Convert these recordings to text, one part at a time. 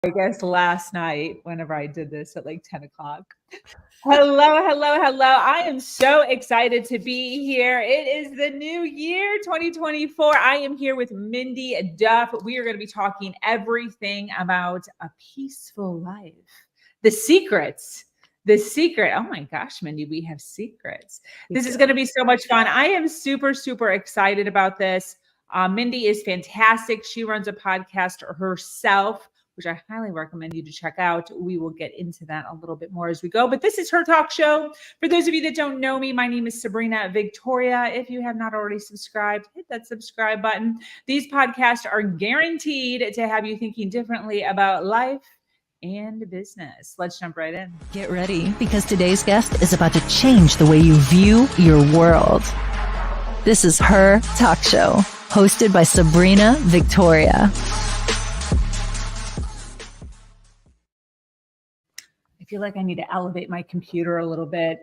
I guess last night, whenever I did this at like 10 o'clock. Hello, hello, hello. I am so excited to be here. It is the new year, 2024. I am here with Mindy and Duff. We are going to be talking everything about a peaceful life, the secrets. The secret. Oh my gosh, Mindy, we have secrets. This is going to be so much fun. I am super, super excited about this. Mindy is fantastic. She runs a podcast herself, which I highly recommend you to check out. We will get into that a little bit more as we go. But this is her talk show. For those of you that don't know me, my name is Sabrina Victoria. If you have not already subscribed, hit that subscribe button. These podcasts are guaranteed to have you thinking differently about life and business. Let's jump right in. Get ready, because today's guest is about to change the way you view your world. This is her talk show, hosted by Sabrina Victoria. I feel like I need to elevate my computer a little bit.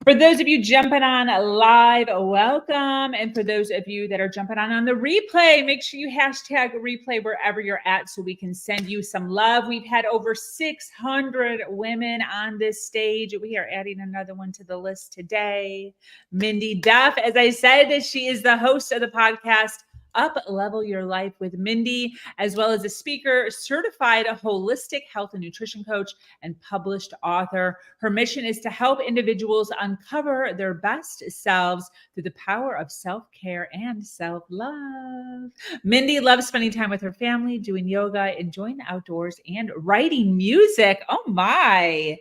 For those of you jumping on live, welcome. And for those of you that are jumping on the replay, make sure you hashtag replay wherever you're at so we can send you some love. We've had over 600 women on this stage. We are adding another one to the list today. Mindy Duff, as I said, she is the host of the podcast Up Level Your Life with Mindy, as well as a speaker, certified holistic health and nutrition coach, and published author. Her mission is to help individuals uncover their best selves through the power of self-care and self-love. Mindy loves spending time with her family, doing yoga, enjoying the outdoors, and writing music. Oh my.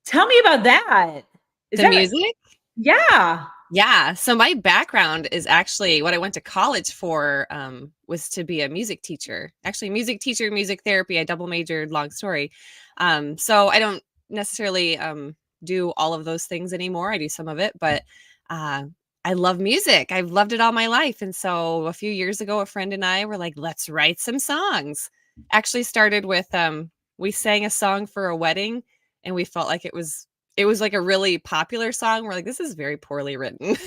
Tell me about that. The music? Yeah. Yeah. So my background is actually what I went to college for was to be a music teacher. Actually, music teacher, music therapy. I double majored, long story. So I don't necessarily do all of those things anymore. I do some of it, but I love music. I've loved it all my life. And so a few years ago, a friend and I were like, let's write some songs. Actually started with, we sang a song for a wedding and we felt like it was like a really popular song. We're like, this is very poorly written.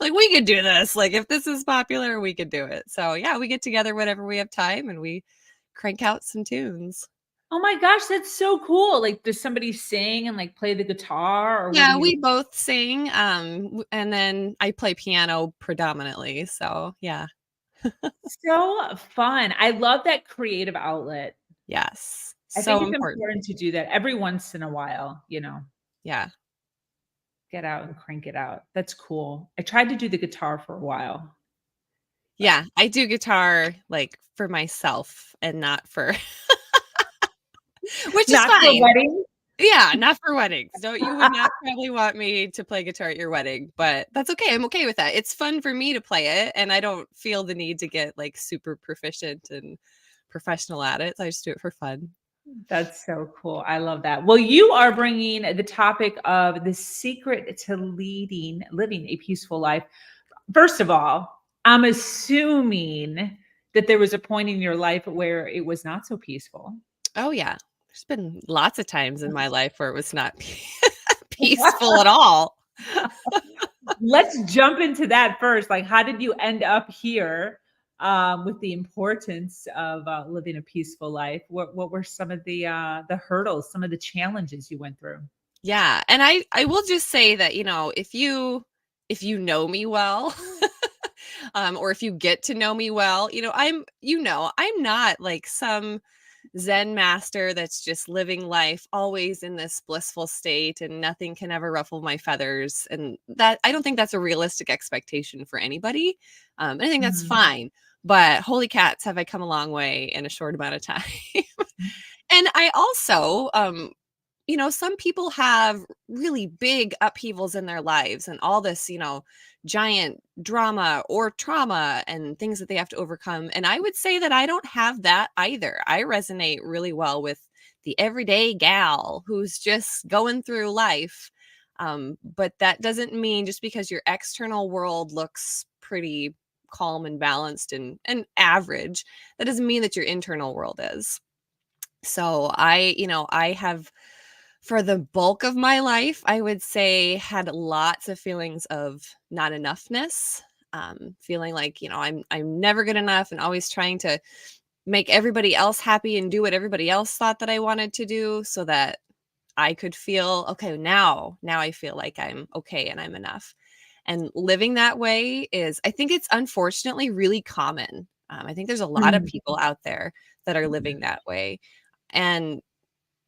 Like, we could do this. Like, if this is popular, we could do it. So yeah, we get together whenever we have time and we crank out some tunes. Oh my gosh, that's so cool. Like, does somebody sing and like play the guitar? Or yeah, we both sing. And then I play piano predominantly. So yeah. So fun. I love that creative outlet. Yes. I think it's important to do that every once in a while, you know. Yeah. Get out and crank it out. That's cool. I tried to do the guitar for a while. Yeah, I do guitar like for myself and not for which not is fine. For weddings? Yeah, not for weddings. No, you would not probably want me to play guitar at your wedding, but that's okay. I'm okay with that. It's fun for me to play it, and I don't feel the need to get like super proficient and professional at it. So I just do it for fun. That's so cool. I love that. Well, you are bringing the topic of the secret to living a peaceful life. First of all, I'm assuming that there was a point in your life where it was not so peaceful. Oh yeah. There's been lots of times in my life where it was not peaceful at all. Let's jump into that first. Like, how did you end up here with the importance of living a peaceful life? What were some of the hurdles, some of the challenges you went through? Yeah, and I will just say that, you know, if you know me well, or if you get to know me well, you know, I'm not like some Zen master that's just living life always in this blissful state and nothing can ever ruffle my feathers. And that, I don't think that's a realistic expectation for anybody. I think that's fine, but holy cats, have I come a long way in a short amount of time. And I also, you know, some people have really big upheavals in their lives and all this, you know, giant drama or trauma and things that they have to overcome. And I would say that I don't have that either. I resonate really well with the everyday gal who's just going through life. But that doesn't mean just because your external world looks pretty calm and balanced and average, that doesn't mean that your internal world is. So I have, for the bulk of my life, I would say had lots of feelings of not enoughness, feeling like, you know, I'm never good enough and always trying to make everybody else happy and do what everybody else thought that I wanted to do so that I could feel, okay, now I feel like I'm okay and I'm enough. And living that way is, I think it's unfortunately really common. I think there's a lot of Mm. people out there that are living that way. And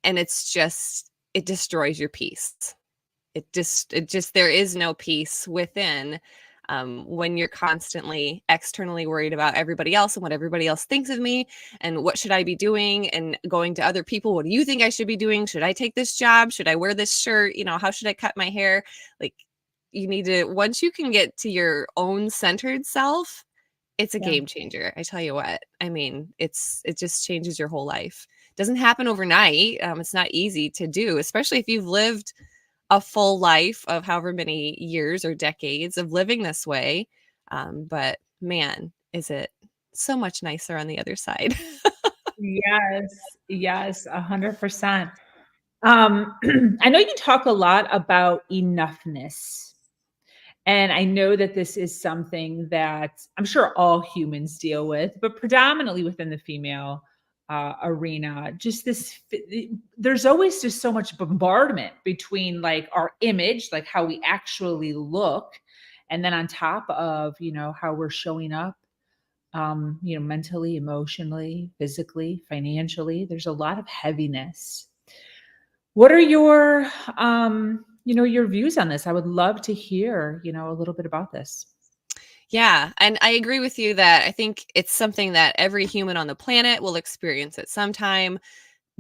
it's just, it destroys your peace. It just there is no peace within when you're constantly externally worried about everybody else and what everybody else thinks of me and what should I be doing, and going to other people, what do you think I should be doing? Should I take this job? Should I wear this shirt? How should I cut my hair? Like, you need to, once you can get to your own centered self, it's a Yeah. game changer. I tell you what. I mean, it just changes your whole life. Doesn't happen overnight. It's not easy to do, especially if you've lived a full life of however many years or decades of living this way. But man, is it so much nicer on the other side. Yes, yes, 100%. I know you talk a lot about enoughness. And I know that this is something that I'm sure all humans deal with, but predominantly within the female arena, just there's always just so much bombardment between like our image, like how we actually look, and then on top of, how we're showing up, mentally, emotionally, physically, financially. There's a lot of heaviness. What are your views on this? I would love to hear, a little bit about this. Yeah. And I agree with you that I think it's something that every human on the planet will experience at some time.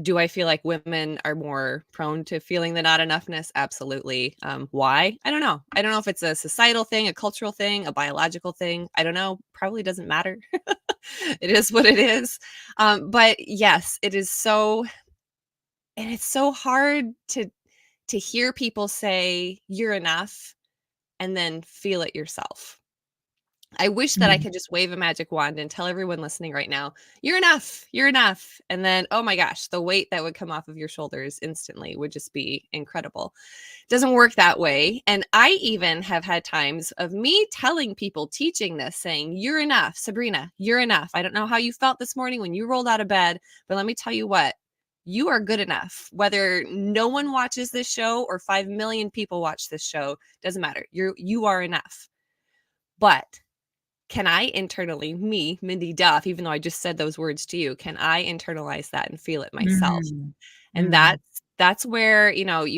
Do I feel like women are more prone to feeling the not enoughness? Absolutely. Why? I don't know. I don't know if it's a societal thing, a cultural thing, a biological thing. I don't know. Probably doesn't matter. It is what it is. But yes, it is so, and it's so hard to hear people say you're enough and then feel it yourself. I wish that I Mm. could just wave a magic wand and tell everyone listening right now, you're enough, you're enough. And then, oh my gosh, the weight that would come off of your shoulders instantly would just be incredible. Doesn't work that way. And I even have had times of me telling people, teaching this, saying, you're enough, Sabrina, you're enough. I don't know how you felt this morning when you rolled out of bed, but let me tell you what, you are good enough. Whether no one watches this show or 5 million people watch this show, doesn't matter. You are enough. But can I internally, me, Mindy Duff, even though I just said those words to you, can I internalize that and feel it myself? Mm. And Mm. that's where,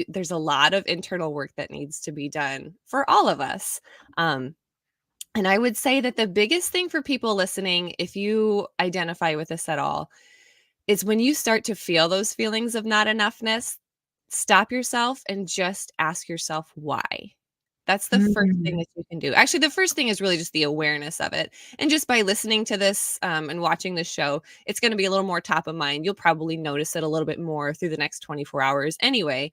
there's a lot of internal work that needs to be done for all of us. And I would say that the biggest thing for people listening, if you identify with this at all, is when you start to feel those feelings of not enoughness, stop yourself and just ask yourself why. That's the first thing Mm. that you can do. Actually, the first thing is really just the awareness of it. And just by listening to this and watching this show, it's going to be a little more top of mind. You'll probably notice it a little bit more through the next 24 hours anyway.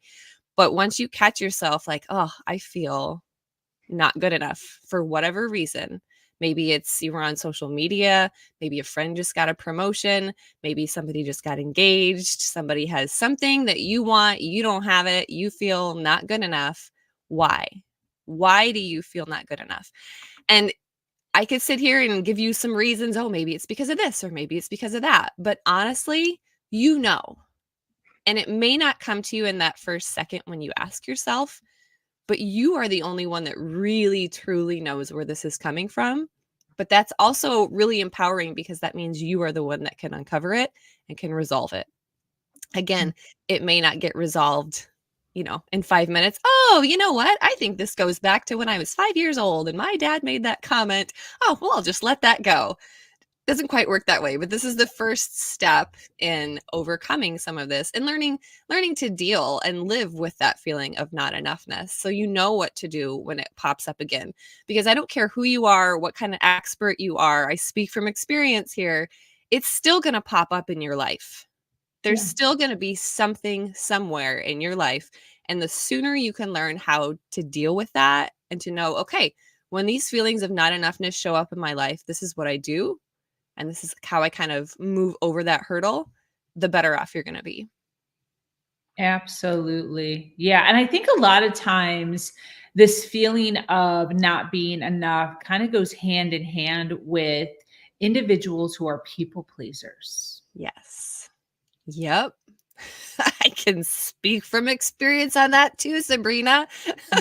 But once you catch yourself like, oh, I feel not good enough for whatever reason. Maybe it's you were on social media. Maybe a friend just got a promotion. Maybe somebody just got engaged. Somebody has something that you want. You don't have it. You feel not good enough. Why? Why do you feel not good enough? And I could sit here and give you some reasons. Oh, maybe it's because of this or maybe it's because of that. But honestly, you know, and it may not come to you in that first second when you ask yourself, but you are the only one that really truly knows where this is coming from. But that's also really empowering because that means you are the one that can uncover it and can resolve it. Again, it may not get resolved, in 5 minutes. Oh, you know what? I think this goes back to when I was 5 years old and my dad made that comment. Oh, well, I'll just let that go. Doesn't quite work that way, but this is the first step in overcoming some of this and learning to deal and live with that feeling of not enoughness, so you know what to do when it pops up again. Because I don't care who you are, what kind of expert you are, I speak from experience here, it's still going to pop up in your life. There's Yeah. still going to be something somewhere in your life, and the sooner you can learn how to deal with that and to know, okay, when these feelings of not enoughness show up in my life, this is what I do, and this is how I kind of move over that hurdle, the better off you're going to be. Absolutely. Yeah. And I think a lot of times this feeling of not being enough kind of goes hand in hand with individuals who are people pleasers. Yes. Yep. I can speak from experience on that too, Sabrina.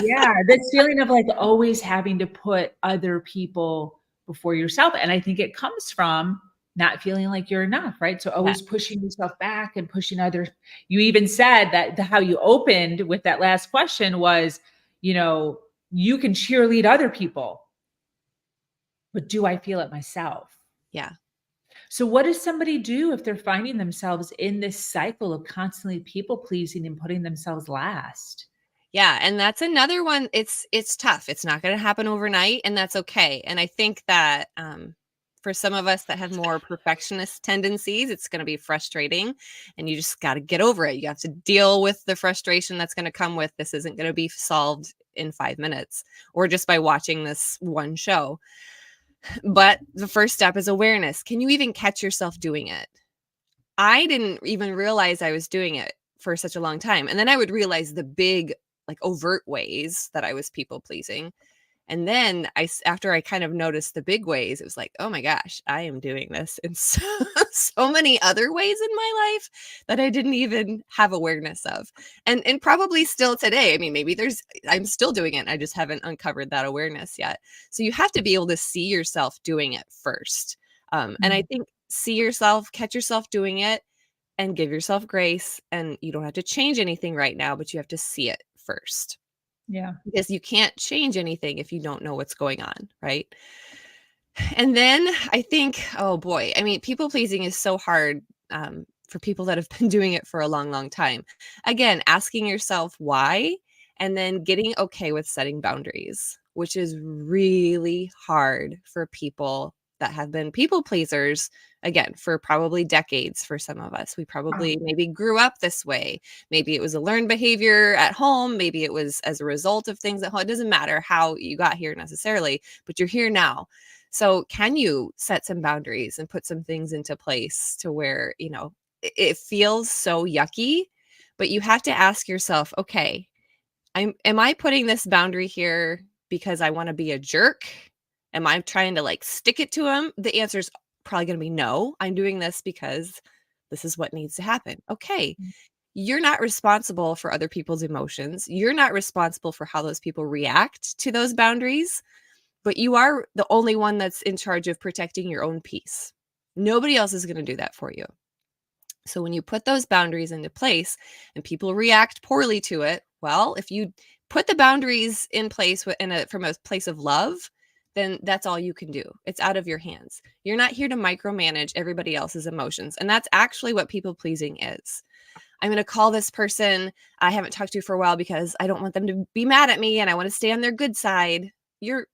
Yeah, this feeling of like always having to put other people before yourself. And I think it comes from not feeling like you're enough, right? So Yeah. always pushing yourself back and pushing others. You even said that how you opened with that last question was, you can cheerlead other people, but do I feel it myself? Yeah. So what does somebody do if they're finding themselves in this cycle of constantly people pleasing and putting themselves last? Yeah, and that's another one. It's tough. It's not going to happen overnight, and that's okay. And I think that for some of us that have more perfectionist tendencies, it's going to be frustrating, and you just got to get over it. You have to deal with the frustration that's going to come with this. Isn't going to be solved in 5 minutes or just by watching this one show. But the first step is awareness. Can you even catch yourself doing it? I didn't even realize I was doing it for such a long time. And then I would realize the big, like overt ways that I was people pleasing. And then after I kind of noticed the big ways, it was like, oh my gosh, I am doing this in so many other ways in my life that I didn't even have awareness of. And probably still today. I mean, maybe I'm still doing it. I just haven't uncovered that awareness yet. So you have to be able to see yourself doing it first. And I think catch yourself doing it and give yourself grace. And you don't have to change anything right now, but you have to see it first Yeah. because you can't change anything if you don't know what's going on, right? And then I think, oh boy, I mean, people pleasing is so hard for people that have been doing it for a long, long time. Again, asking yourself why, and then getting okay with setting boundaries, which is really hard for people that have been people pleasers, again, for probably decades for some of us. We probably maybe grew up this way. Maybe it was a learned behavior at home. Maybe it was as a result of things at home. It doesn't matter how you got here necessarily, but you're here now. So can you set some boundaries and put some things into place to where, it feels so yucky, but you have to ask yourself, okay, am I putting this boundary here because I want to be a jerk? Am I trying to like stick it to him? The answer is probably going to be no. I'm doing this because this is what needs to happen. Okay. You're not responsible for other people's emotions. You're not responsible for how those people react to those boundaries, but you are the only one that's in charge of protecting your own peace. Nobody else is going to do that for you. So when you put those boundaries into place and people react poorly to it, well, if you put the boundaries in place from a place of love, then that's all you can do. It's out of your hands. You're not here to micromanage everybody else's emotions. And that's actually what people pleasing is. I'm going to call this person I haven't talked to for a while because I don't want them to be mad at me and I want to stay on their good side. You're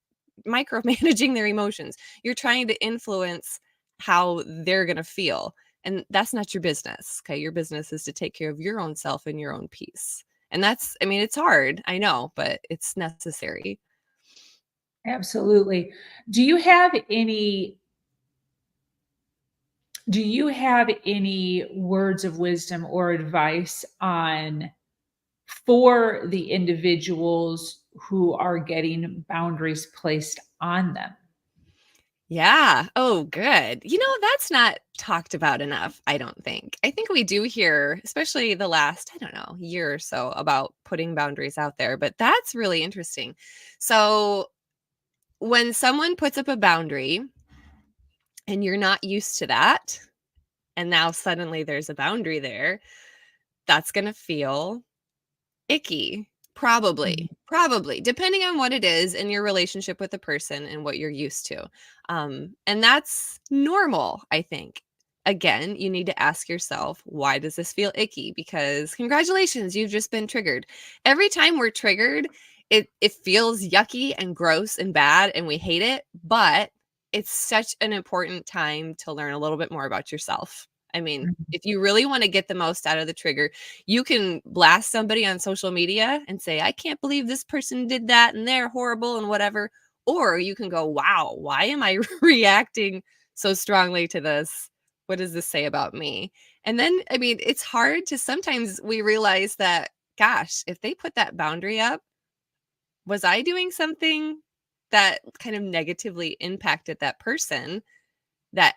micromanaging their emotions. You're trying to influence how they're going to feel. And that's not your business. Okay. Your business is to take care of your own self and your own peace. And it's hard. I know, but it's necessary. Absolutely. Do you have any words of wisdom or advice for the individuals who are getting boundaries placed on them? Yeah. Oh, good. That's not talked about enough, I don't think. I think we do hear, especially the last, I don't know, year or so, about putting boundaries out there, but that's really interesting. So when someone puts up a boundary and you're not used to that, and now suddenly there's a boundary there, that's going to feel icky. Mhm. Probably, depending on what it is and your relationship with the person and what you're used to. And that's normal, I think. Again, you need to ask yourself, why does this feel icky? Because congratulations, you've just been triggered. Every time we're triggered, it feels yucky and gross and bad and we hate it, but it's such an important time to learn a little bit more about yourself. I mean, Mhm. if you really want to get the most out of the trigger, you can blast somebody on social media and say, I can't believe this person did that and they're horrible and whatever. Or you can go, wow, why am I reacting so strongly to this? What does this say about me? And then, it's hard to sometimes we realize that, gosh, if they put that boundary up, was I doing something that kind of negatively impacted that person? that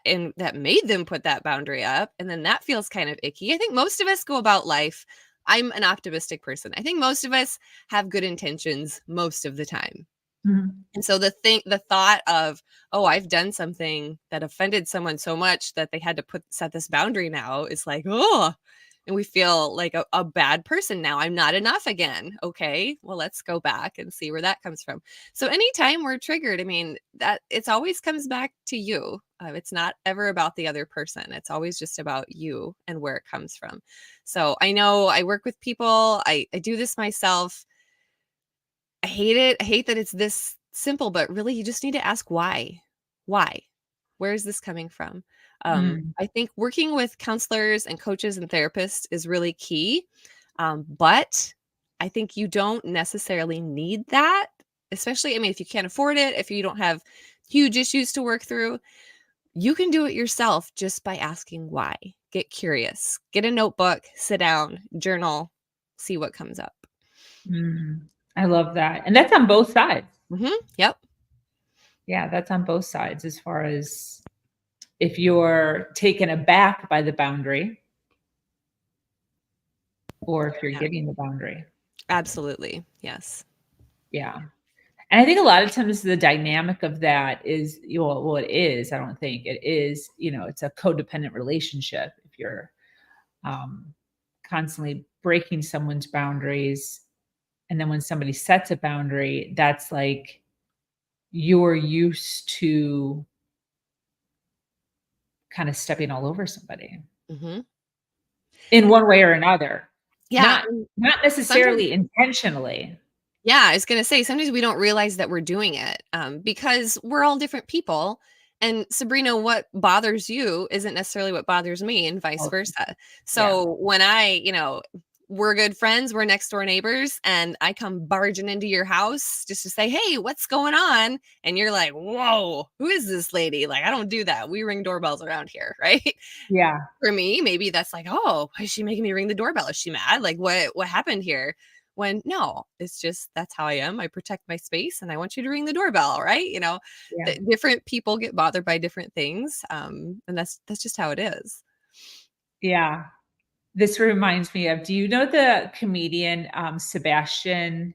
made them put that boundary up, and then that feels kind of icky. I think most of us go about life. I'm an optimistic person. I think most of us have good intentions most of the time. Mhm. And so the thought of, oh, I've done something that offended someone so much that they had to set this boundary now is like, oh, and we feel like a bad person now. I'm not enough again. Okay, well, let's go back and see where that comes from. So anytime we're triggered, I mean, that it's always comes back to you. It's not ever about the other person. It's always just about you and where it comes from. So I know I work with people. I do this myself. I hate it. I hate that it's this simple, but really you just need to ask why. Why? Where is this coming from? Mm. I think working with counselors and coaches and therapists is really key. But I think you don't necessarily need that, especially, I mean, if you can't afford it, if you don't have huge issues to work through, you can do it yourself just by asking why. Get curious, get a notebook, sit down, journal, see what comes up. Mm. I love that. And that's on both sides. Yep. Yeah, that's on both sides as far as if you're taken aback by the boundary or if you're Yeah. giving the boundary. Absolutely. Yes. Yeah. And I think a lot of times the dynamic of that is, well, it is, I don't think it is, it's a codependent relationship. If you're constantly breaking someone's boundaries, and then when somebody sets a boundary, that's like you're used to kind of stepping all over somebody hmm in one way or another. Yeah. Not And not sometimes, necessarily intentionally. yeah, I was going to say, sometimes we don't realize that we're doing it because we're all different people. And Sabrina, what bothers you isn't necessarily what bothers me, and vice Oh, versa. yeah. So when we're good friends, we're next door neighbors, and I come barging into your house just to say, hey, what's going on? And you're like, whoa, who is this lady? Like, I don't do that. We ring doorbells around here, right? Yeah. For me, maybe that's like, oh, why is she making me ring the doorbell? Is she mad? Like, what happened here? When no, it's just that's how I am. I protect my space, and I want you to ring the doorbell, right? Yeah. Different people get bothered by different things, and that's just how it is. Yeah. This reminds me of, do you know the comedian, Sebastian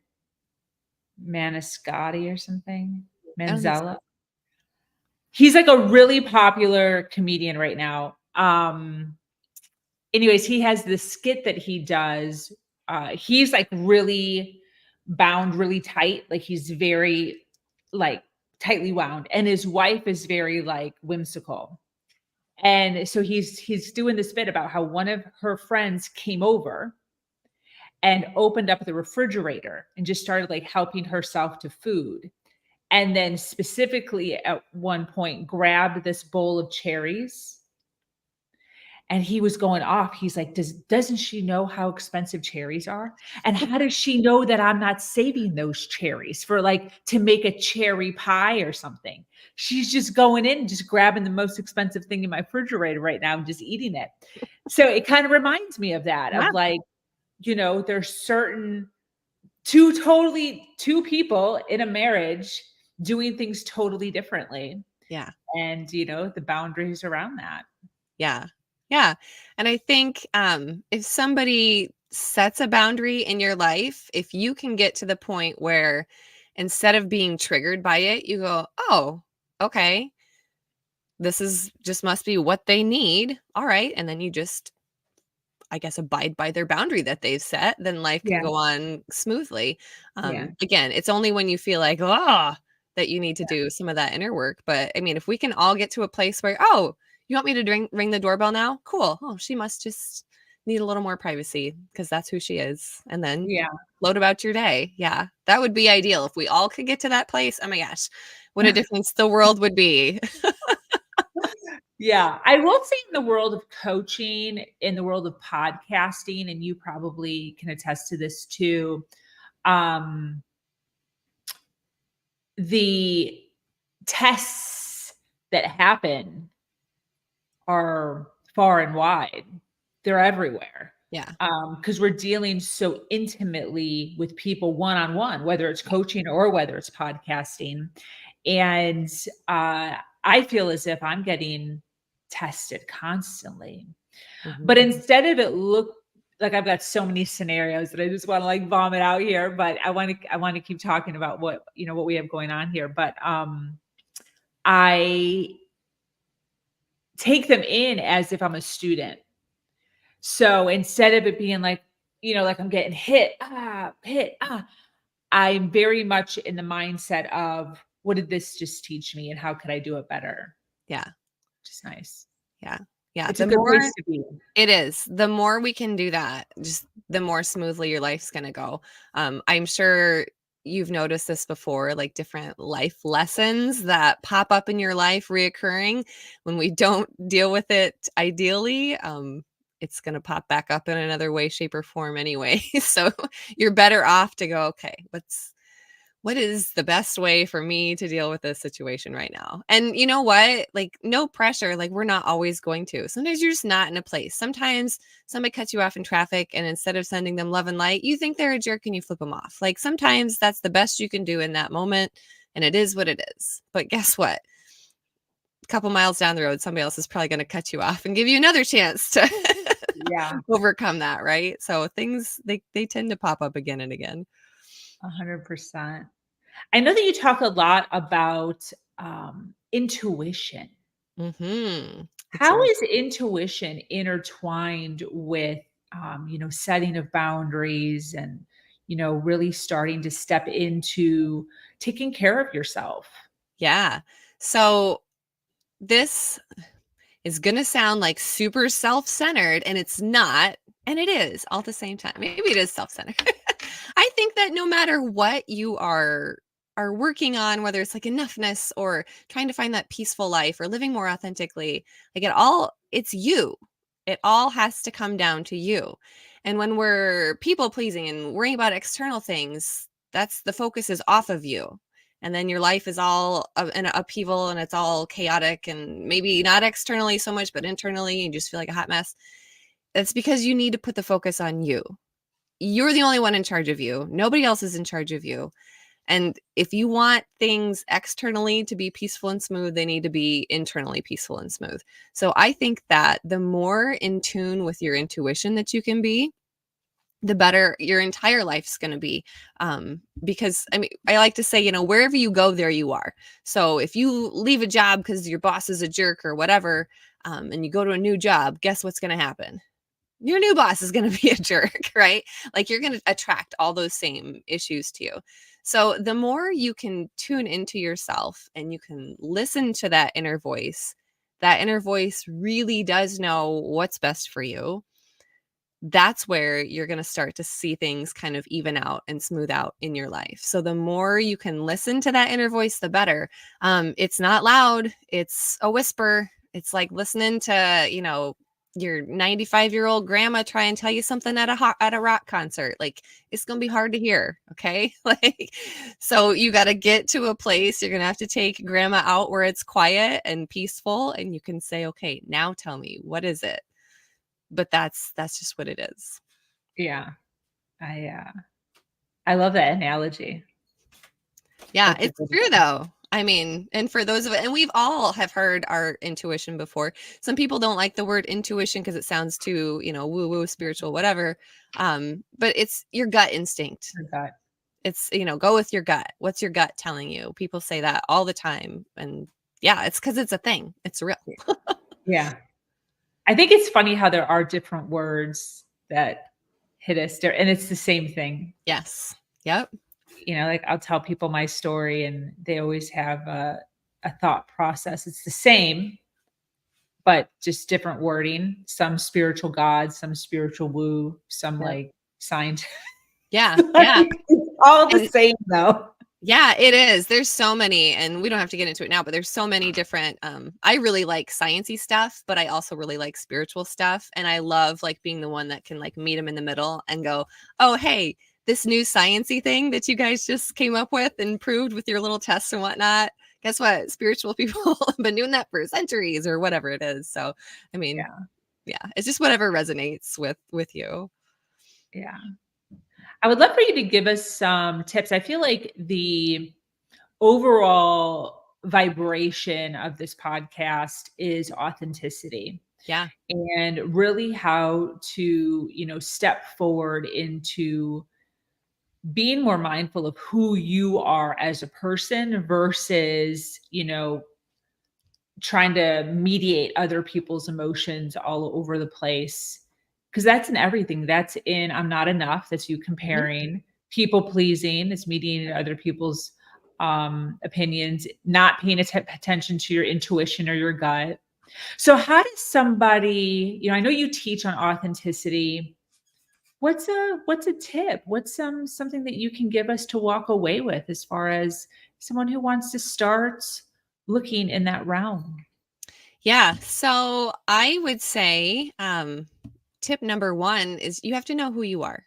Maniscalco or something? I don't think so. Manzella? He's like a really popular comedian right now. Anyways, he has this skit that he does. He's like really bound really tight. Like he's very like tightly wound. And his wife is very like whimsical. And so he's doing this bit about how one of her friends came over and opened up the refrigerator and just started like helping herself to food. And then specifically at one point grabbed this bowl of cherries, and he was going off. He's like, doesn't she know how expensive cherries are? And how does she know that I'm not saving those cherries for like to make a cherry pie or something? She's just going in and just grabbing the most expensive thing in my refrigerator right now and just eating it. So it kind of reminds me of that, Yeah, of like, there's certain two people in a marriage doing things totally differently. yeah, And the boundaries around that. yeah, yeah. And I think if somebody sets a boundary in your life, if you can get to the point where instead of being triggered by it, you go, oh, okay, this is just must be what they need. All right. And then you just, I guess, abide by their boundary that they've set, then life can Yeah. go on smoothly. Yeah. Again, it's only when you feel like, oh, that you need to do some of that inner work. But I mean, if we can all get to a place where, oh, you want me to ring the doorbell now? Cool. Oh, she must just need a little more privacy because that's who she is. And then Yeah. float about your day. Yeah, that would be ideal. If we all could get to that place, oh my gosh, what a difference the world would be. Yeah. I will say in the world of coaching, in the world of podcasting, and you probably can attest to this too. Um, the tests that happen are far and wide. They're everywhere. Yeah. Because we're dealing so intimately with people one-on-one, whether it's coaching or whether it's podcasting. And I feel as if I'm getting tested constantly. But Mhm. instead of it look like I've got so many scenarios that I just want to like vomit out here, but I want to keep talking about what, what we have going on here. But I take them in as if I'm a student. So instead of it being like, like I'm getting hit, I'm very much in the mindset of what did this just teach me and how could I do it better? Yeah. Which is nice. Yeah. Yeah. It's a good place to be. It is. The more we can do that, just the more smoothly your life's going to go. I'm sure you've noticed this before, like different life lessons that pop up in your life reoccurring when we don't deal with it ideally. It's going to pop back up in another way, shape, or form anyway. So you're better off to go, okay, what is the best way for me to deal with this situation right now? And you know what? Like, no pressure. Like, we're not always going to. Sometimes you're just not in a place. Sometimes somebody cuts you off in traffic, and instead of sending them love and light, you think they're a jerk and you flip them off. Like, sometimes that's the best you can do in that moment, and it is what it is. But guess what? A couple miles down the road, somebody else is probably going to cut you off and give you another chance to Yeah, overcome that, right? So things they tend to pop up again and again. 100%. I know that you talk a lot about intuition. Mm-hmm. How is intuition intertwined with, setting of boundaries and, really starting to step into taking care of yourself? Yeah. So this is going to sound like super self-centered, and it's not, and it is all at the same time. Maybe it is self-centered. I think that no matter what you are working on, whether it's like enough,ness or trying to find that peaceful life or living more authentically, like it's you. It all has to come down to you. And when we're people pleasing and worrying about external things, that's the focus is off of you. And then your life is all in an upheaval and it's all chaotic and maybe not externally so much, but internally you just feel like a hot mess. It's because you need to put the focus on you. You're the only one in charge of you. Nobody else is in charge of you. And if you want things externally to be peaceful and smooth, they need to be internally peaceful and smooth. So I think that the more in tune with your intuition that you can be, the better your entire life's going to be. Because I mean, I like to say, wherever you go, there you are. So if you leave a job because your boss is a jerk or whatever, and you go to a new job, guess what's going to happen? Your new boss is going to be a jerk, right? Like you're going to attract all those same issues to you. So the more you can tune into yourself and you can listen to that inner voice really does know what's best for you. That's where you're going to start to see things kind of even out and smooth out in your life. So the more you can listen to that inner voice, the better. It's not loud. It's a whisper. It's like listening to, your 95-year-old grandma try and tell you something at a rock concert. Like it's going to be hard to hear. Okay. So you got to get to a place. You're going to have to take grandma out where it's quiet and peaceful. And you can say, okay, now tell me, what is it? But that's just what it is. Yeah. I love that analogy. Yeah, That's a it's good true one. though. I mean, and for those of it, and we've all have heard our intuition before. Some people don't like the word intuition because it sounds too, woo woo spiritual, whatever. But it's your gut instinct. Your gut. It's, go with your gut. What's your gut telling you? People say that all the time. And yeah, it's because it's a thing. It's real. Yeah. I think it's funny how there are different words that hit us there, and it's the same thing. Yes. Yep. Like I'll tell people my story and they always have a thought process. It's the same, but just different wording. Some spiritual God, some spiritual woo, some Yep. like science. Yeah. Yeah. It's all the And same though. yeah, it is. There's so many, and we don't have to get into it now, but there's so many different, I really like sciencey stuff, but I also really like spiritual stuff. And I love like being the one that can like meet them in the middle and go, oh, hey, this new sciencey thing that you guys just came up with and proved with your little tests and whatnot. Guess what? Spiritual people have been doing that for centuries or whatever it is. So, I mean, yeah, it's just whatever resonates with you. Yeah. I would love for you to give us some tips. I feel like the overall vibration of this podcast is authenticity. Yeah. And really how to, step forward into being more mindful of who you are as a person versus, trying to mediate other people's emotions all over the place. Because that's in everything. That's in I'm not enough. That's you Mhm. comparing. People pleasing. It's mediating other people's opinions, not paying attention to your intuition or your gut. So how does somebody, I know you teach on authenticity. What's a tip? What's something that you can give us to walk away with as far as someone who wants to start looking in that realm? Yeah. So I would say tip number one is you have to know who you are.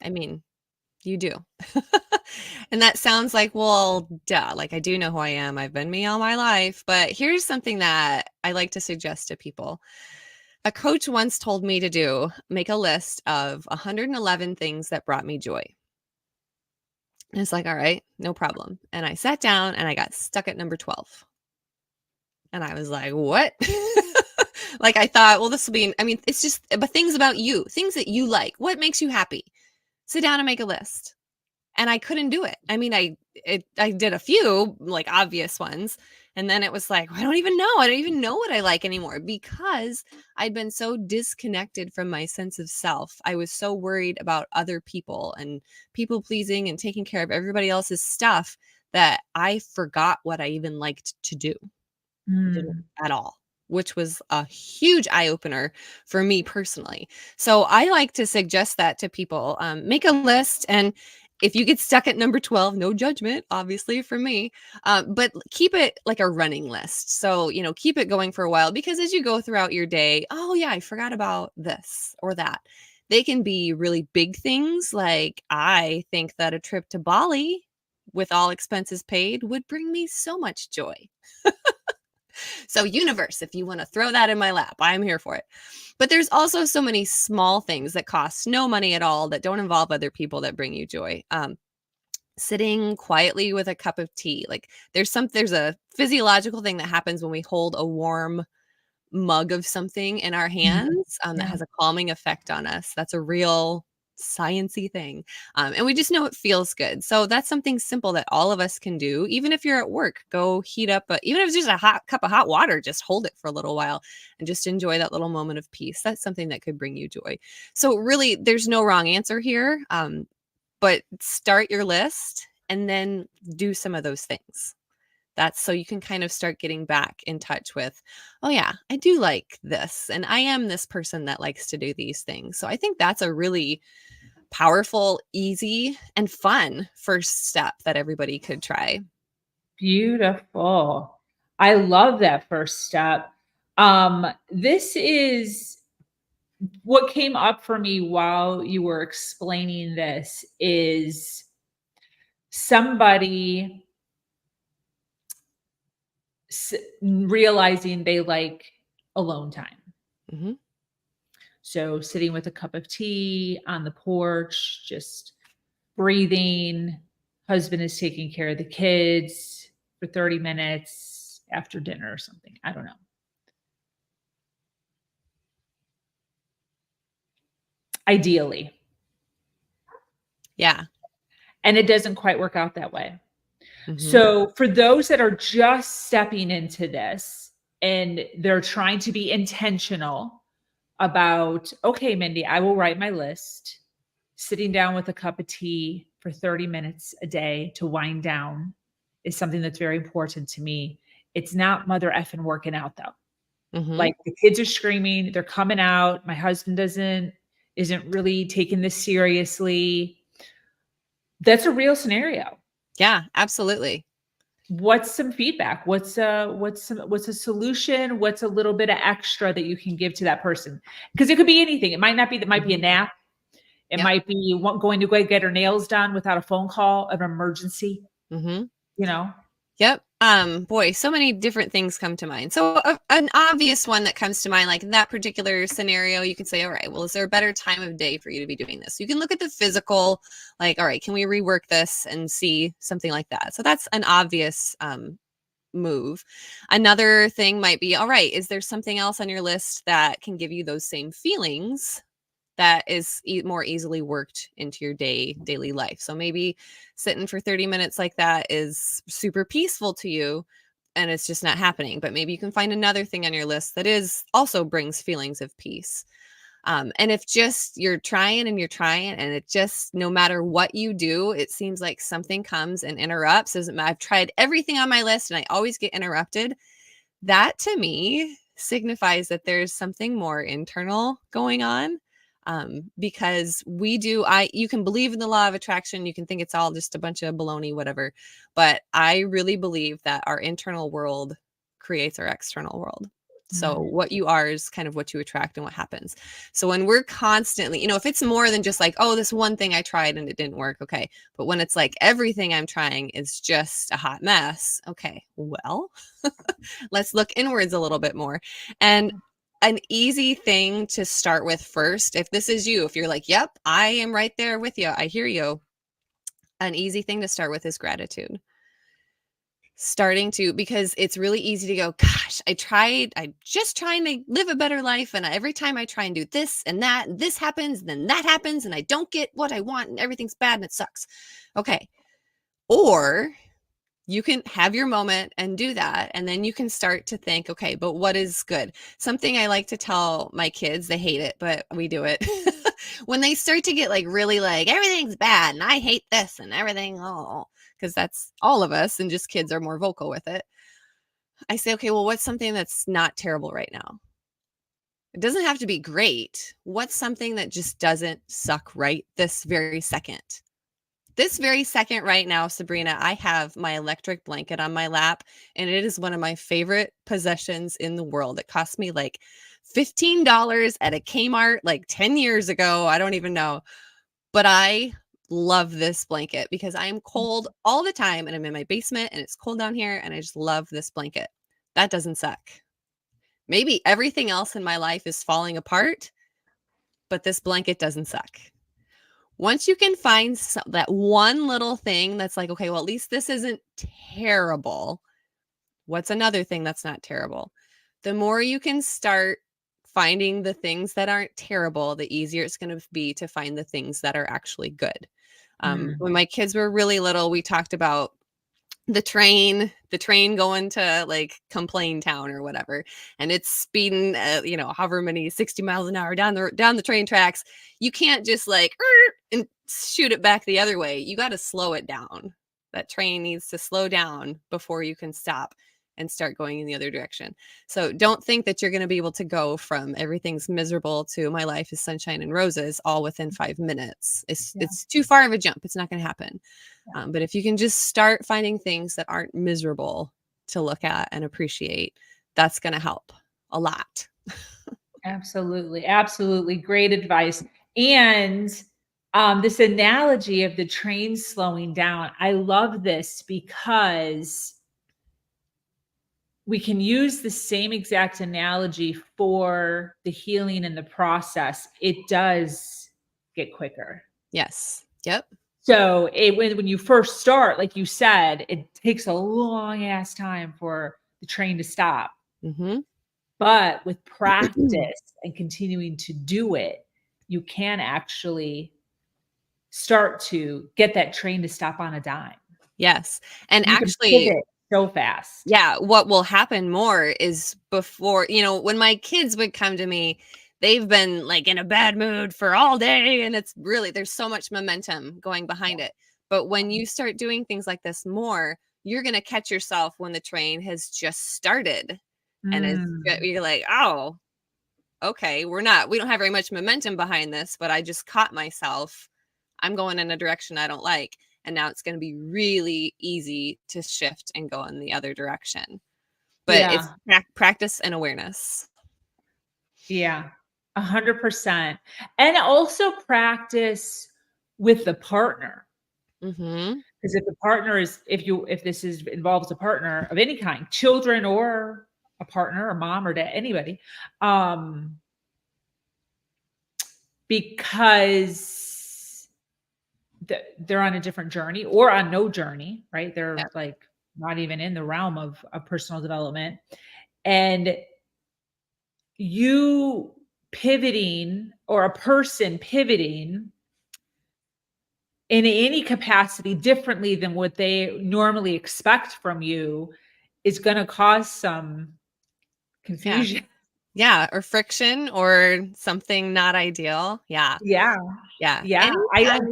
I mean, you do. And that sounds like, well, duh, like I do know who I am. I've been me all my life. But here's something that I like to suggest to people. A coach once told me to make a list of 111 things that brought me joy. And it's like, all right, no problem. And I sat down and I got stuck at number 12. And I was like, what? Like I thought, well, this will be, I mean, it's just, but things about you, things that you like, what makes you happy? Sit down and make a list. And I couldn't do it. I mean, I did a few like obvious ones. And then it was like, I don't even know. I don't even know what I like anymore because I'd been so disconnected from my sense of self. I was so worried about other people and people pleasing and taking care of everybody else's stuff that I forgot what I even liked to do. I didn't Mm. at all, which was a huge eye opener for me personally. So I like to suggest that to people. Make a list, and if you get stuck at number 12, no judgment, obviously, for me, but keep it like a running list. So, keep it going for a while because as you go throughout your day, oh, yeah, I forgot about this or that. They can be really big things. Like I think that a trip to Bali with all expenses paid would bring me so much joy. So universe, if you want to throw that in my lap, I'm here for it. But there's also so many small things that cost no money at all that don't involve other people that bring you joy. Sitting quietly with a cup of tea. Like there's a physiological thing that happens when we hold a warm mug of something in our Mhm. hands that Yeah. has a calming effect on us. That's a real sciency thing. And we just know it feels good. So that's something simple that all of us can do. Even if you're at work, go heat up, even if it's just a hot cup of hot water, just hold it for a little while and just enjoy that little moment of peace. That's something that could bring you joy. So really, there's no wrong answer here. But start your list and then do some of those things. That's so you can kind of start getting back in touch with, oh, yeah, I do like this. And I am this person that likes to do these things. So I think that's a really powerful, easy, and fun first step that everybody could try. Beautiful. I love that first step. This is what came up for me while you were explaining this is somebody realizing they like alone time. Hmm. So sitting with a cup of tea on the porch, just breathing. Husband is taking care of the kids for 30 minutes after dinner or something. I don't know. Ideally. Yeah. And it doesn't quite work out that way. Hmm. So for those that are just stepping into this and they're trying to be intentional about, okay, Mindy, I will write my list. Sitting down with a cup of tea for 30 minutes a day to wind down is something that's very important to me. It's not mother effing working out though. Hmm. Like the kids are screaming, they're coming out. My husband isn't really taking this seriously. That's a real scenario. Yeah, absolutely. What's some feedback? What's a solution? What's a little bit of extra that you can give to that person? Because it could be anything. It might not be that might be a Mhm. nap. It Yep. might be going to go get her nails done without a phone call of emergency, Hmm. you know? Yep. Boy, so many different things come to mind. So an obvious one that comes to mind, like in that particular scenario, you could say, all right, well, is there a better time of day for you to be doing this? You can look at the physical, like, all right, can we rework this and see something like that? So that's an obvious move. Another thing might be, all right, is there something else on your list that can give you those same feelings that is more easily worked into your daily life? So maybe sitting for 30 minutes like that is super peaceful to you and it's just not happening. But maybe you can find another thing on your list that is also brings feelings of peace. And if just you're trying and it just, no matter what you do, it seems like something comes and interrupts. I've tried everything on my list and I always get interrupted. That to me signifies that there's something more internal going on. Because you can believe in the law of attraction. You can think it's all just a bunch of baloney, whatever. But I really believe that our internal world creates our external world. So what you are is kind of what you attract and what happens. So when we're constantly, if it's more than just like, oh, this one thing I tried and it didn't work. Okay. But when it's like everything I'm trying is just a hot mess. Okay. Well, let's look inwards a little bit more. And an easy thing to start with first, if this is you, if you're like, yep, I am right there with you, I hear you. An easy thing to start with is gratitude. Because it's really easy to go, gosh, I'm just trying to live a better life. And every time I try and do this and that, this happens, then that happens, and I don't get what I want and everything's bad and it sucks. Okay. Or you can have your moment and do that. And then you can start to think, okay, but what is good? Something I like to tell my kids, they hate it, but we do it. When they start to get like really like everything's bad and I hate this and everything, because that's all of us, and just kids are more vocal with it. I say, okay, well, what's something that's not terrible right now? It doesn't have to be great. What's something that just doesn't suck right this very second? This very second right now, Sabrina, I have my electric blanket on my lap, and it is one of my favorite possessions in the world. It cost me like $15 at a Kmart like 10 years ago. I don't even know. But I love this blanket because I am cold all the time and I'm in my basement and it's cold down here and I just love this blanket. That doesn't suck. Maybe everything else in my life is falling apart, but this blanket doesn't suck. Once you can find that one little thing that's like, okay, well, at least this isn't terrible. What's another thing that's not terrible? The more you can start finding the things that aren't terrible, the easier it's going to be to find the things that are actually good. When my kids were really little, we talked about the train going to like Complain Town or whatever, and it's speeding, however many 60 miles an hour down the train tracks. You can't just like and shoot it back the other way. You got to slow it down. That train needs to slow down before you can stop and start going in the other direction. So don't think that you're going to be able to go from everything's miserable to my life is sunshine and roses all within 5 minutes. It's too far of a jump. It's not going to happen. But if you can just start finding things that aren't miserable to look at and appreciate, that's going to help a lot. Absolutely. Absolutely. Great advice. And this analogy of the train slowing down, I love this because we can use the same exact analogy for the healing and the process. It does get quicker. Yes. Yep. So when you first start, like you said, it takes a long ass time for the train to stop. Mm-hmm. But with practice and continuing to do it, you can actually start to get that train to stop on a dime. Yes. And You can pivot so fast. Yeah, what will happen more is before, when my kids would come to me, they've been like in a bad mood for all day and it's really, there's so much momentum going behind it. But when you start doing things like this more, you're going to catch yourself when the train has just started and you're like, oh, okay, we don't have very much momentum behind this, but I just caught myself. I'm going in a direction I don't like. And now it's going to be really easy to shift and go in the other direction. But it's practice and awareness. Yeah, 100%. And also practice with the partner. Mm-hmm. Because if the partner is, if this involves a partner of any kind, children or a partner or mom or dad, anybody, because they're on a different journey or on no journey, right? They're like not even in the realm of personal development. And you pivoting, or a person pivoting in any capacity differently than what they normally expect from you is going to cause some Yeah. confusion. Yeah. Or friction or something not ideal. Yeah. Yeah. Yeah. Yeah. I'm Anytime.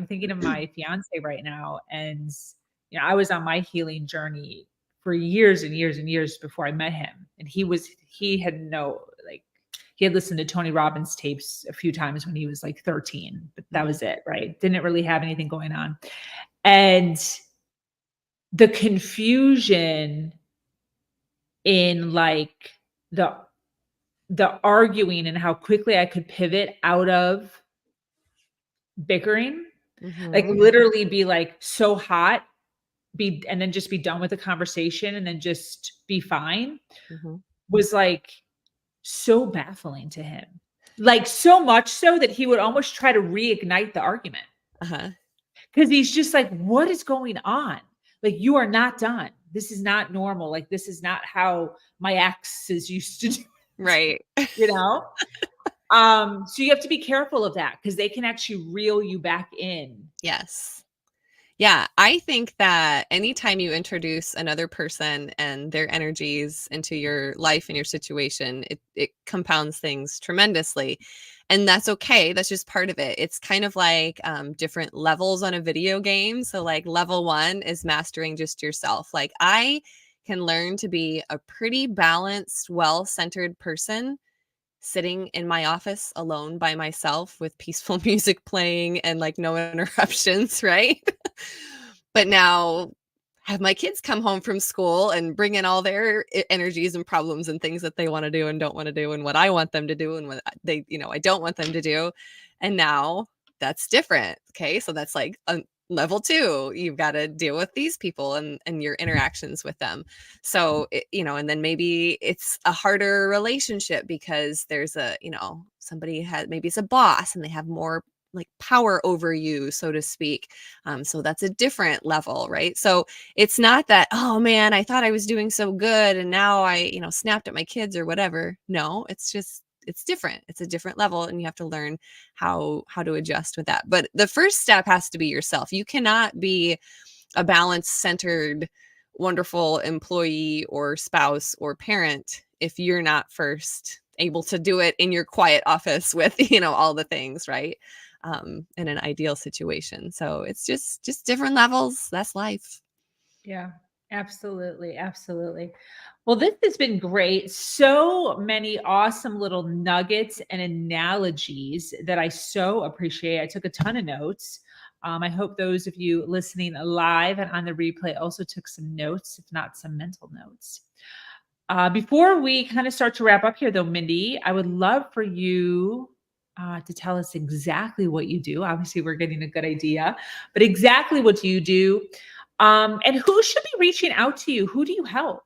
thinking of my fiance right now. And, I was on my healing journey for years and years and years before I met him. And he had no, like, he had listened to Tony Robbins tapes a few times when he was like 13, but that Mhm. was it, right? Didn't really have anything going on. And the confusion in like the the arguing and how quickly I could pivot out of bickering, like Mhm. literally be like so hot, and then just be done with the conversation and then just be fine, Mhm. was like so baffling to him. Like so much so that he would almost try to reignite the argument. Uh-huh. Because he's just like, what is going on? Like, you are not done. This is not normal. Like, this is not how my exes used to do it, Right. you know? So you have to be careful of that because they can actually reel you back in. Yes. Yeah, I think that anytime you introduce another person and their energies into your life and your situation, it compounds things tremendously. And that's okay. That's just part of it. It's kind of like different levels on a video game. So, like, level one is mastering just yourself. Like, I can learn to be a pretty balanced, well centered person sitting in my office alone by myself with peaceful music playing and like no interruptions, right? But now have my kids come home from school and bring in all their energies and problems and things that they want to do and don't want to do and what I want them to do and what they, I don't want them to do. And now that's different. Okay. So that's like a level two. You've got to deal with these people and your interactions with them. So, and then maybe it's a harder relationship because there's somebody had, maybe it's a boss and they have more like power over you, so to speak. So that's a different level, right? So it's not that, oh man, I thought I was doing so good and now I, snapped at my kids or whatever. No, it's just, it's different. It's a different level and you have to learn how to adjust with that. But the first step has to be yourself. You cannot be a balanced, centered, wonderful employee or spouse or parent if you're not first able to do it in your quiet office with, all the things, right? In an ideal situation. So it's just different levels. That's life. Yeah, absolutely. Absolutely. Well, this has been great. So many awesome little nuggets and analogies that I so appreciate. I took a ton of notes. I hope those of you listening live and on the replay also took some notes, if not some mental notes. Before we kind of start to wrap up here, though, Mindy, I would love for you to tell us exactly what you do. Obviously, we're getting a good idea, but exactly what do you do? And who should be reaching out to you? Who do you help?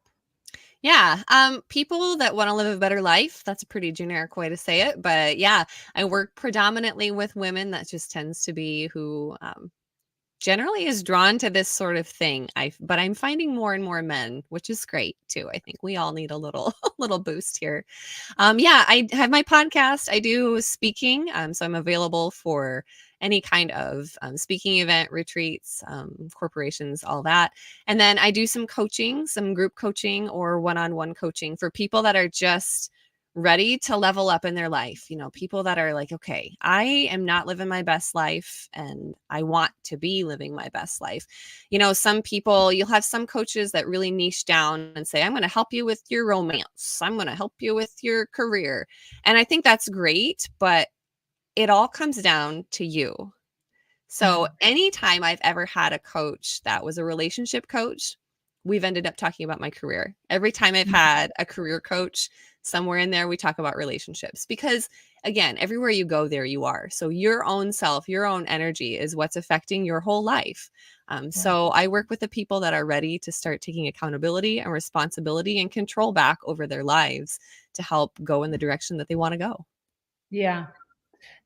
Yeah. People that want to live a better life. That's a pretty generic way to say it. But yeah, I work predominantly with women. That just tends to be who generally is drawn to this sort of thing. But I'm finding more and more men, which is great too. I think we all need a little a little boost here. Yeah, I have my podcast. I do speaking, so I'm available for any kind of speaking event, retreats, corporations, all that. And then I do some coaching, some group coaching or one-on-one coaching for people that are just ready to level up in their life. People that are like, okay, I am not living my best life and I want to be living my best life. Some people, you'll have some coaches that really niche down and say, I'm going to help you with your romance. I'm going to help you with your career. And I think that's great, but it all comes down to you. So anytime I've ever had a coach that was a relationship coach, we've ended up talking about my career. Every time I've had a career coach, somewhere in there, we talk about relationships because, again, everywhere you go, there you are. So your own self, your own energy is what's affecting your whole life. So I work with the people that are ready to start taking accountability and responsibility and control back over their lives to help go in the direction that they want to go. Yeah.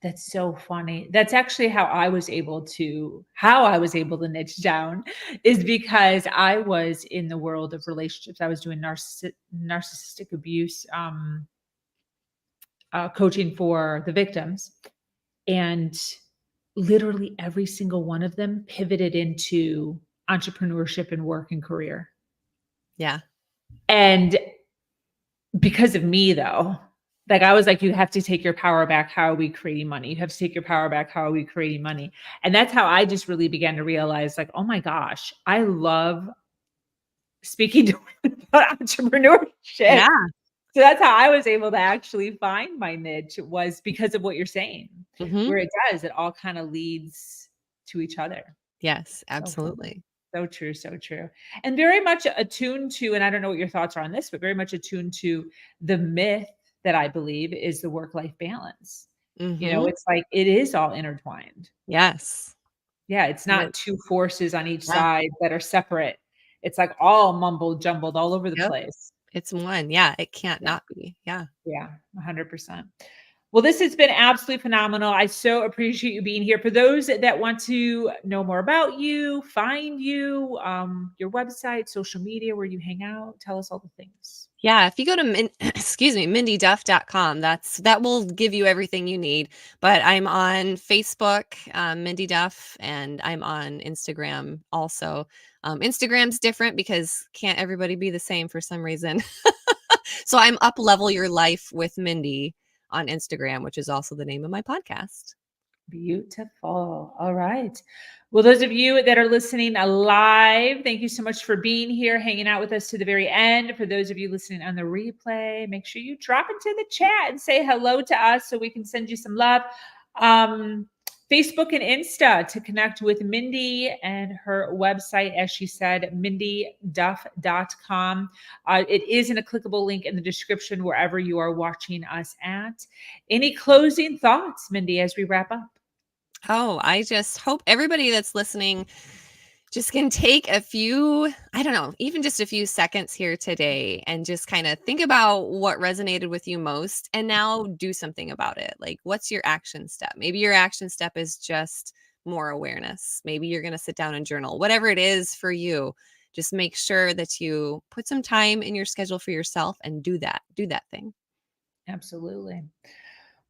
That's so funny. That's actually how I was able to niche down is because I was in the world of relationships. I was doing narcissistic abuse coaching for the victims, and literally every single one of them pivoted into entrepreneurship and work and career. Yeah. And because of me though, like I was like, you have to take your power back. How are we creating money? You have to take your power back. How are we creating money? And that's how I just really began to realize like, oh my gosh, I love speaking to women about entrepreneurship. Yeah. So that's how I was able to actually find my niche was because of what you're saying, Hmm. where it does, it all kind of leads to each other. Yes, So fun. absolutely. So true, so true. And very much attuned to, and I don't know what your thoughts are on this, but very much attuned to the myth that I believe is the work-life balance. Hmm. It's like it is all intertwined. Yes. Yeah, it's It not is. two forces on each Yeah. side that are separate. It's like all mumbled jumbled all over the Yep. place. It's one. Yeah. It can't Yeah. not be. Yeah. Yeah, 100%. Well, this has been absolutely phenomenal. I so appreciate you being here. For those that want to know more about you, find you, your website, social media, where you hang out, tell us all the things. Yeah, if you go to excuse me, mindyduff.com, that will give you everything you need. But I'm on Facebook, Mindy Duff, and I'm on Instagram also. Instagram's different because can't everybody be the same for some reason. So I'm Up Level Your Life with Mindy on Instagram, which is also the name of my podcast. Beautiful. All right. Well, those of you that are listening live, thank you so much for being here, hanging out with us to the very end. For those of you listening on the replay, make sure you drop into the chat and say hello to us so we can send you some love. Facebook and Insta to connect with Mindy and her website, as she said, mindyduff.com. It is a clickable link in the description wherever you are watching us at. Any closing thoughts, Mindy, as we wrap up? Oh, I just hope everybody that's listening just can take a few, I don't know, even just a few seconds here today and just kind of think about what resonated with you most and now do something about it. Like, what's your action step? Maybe your action step is just more awareness. Maybe you're going to sit down and journal, whatever it is for you. Just make sure that you put some time in your schedule for yourself and do that thing. Absolutely.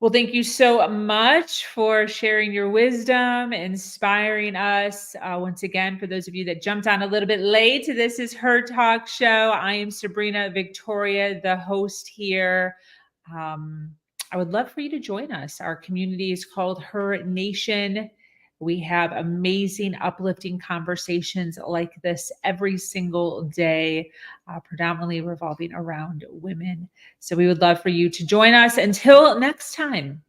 Well, thank you so much for sharing your wisdom, inspiring us. Once again, for those of you that jumped on a little bit late, this is Her Talk Show. I am Sabrina Victoria, the host here. I would love for you to join us. Our community is called Her Nation. We have amazing, uplifting conversations like this every single day, predominantly revolving around women. So we would love for you to join us. Until next time.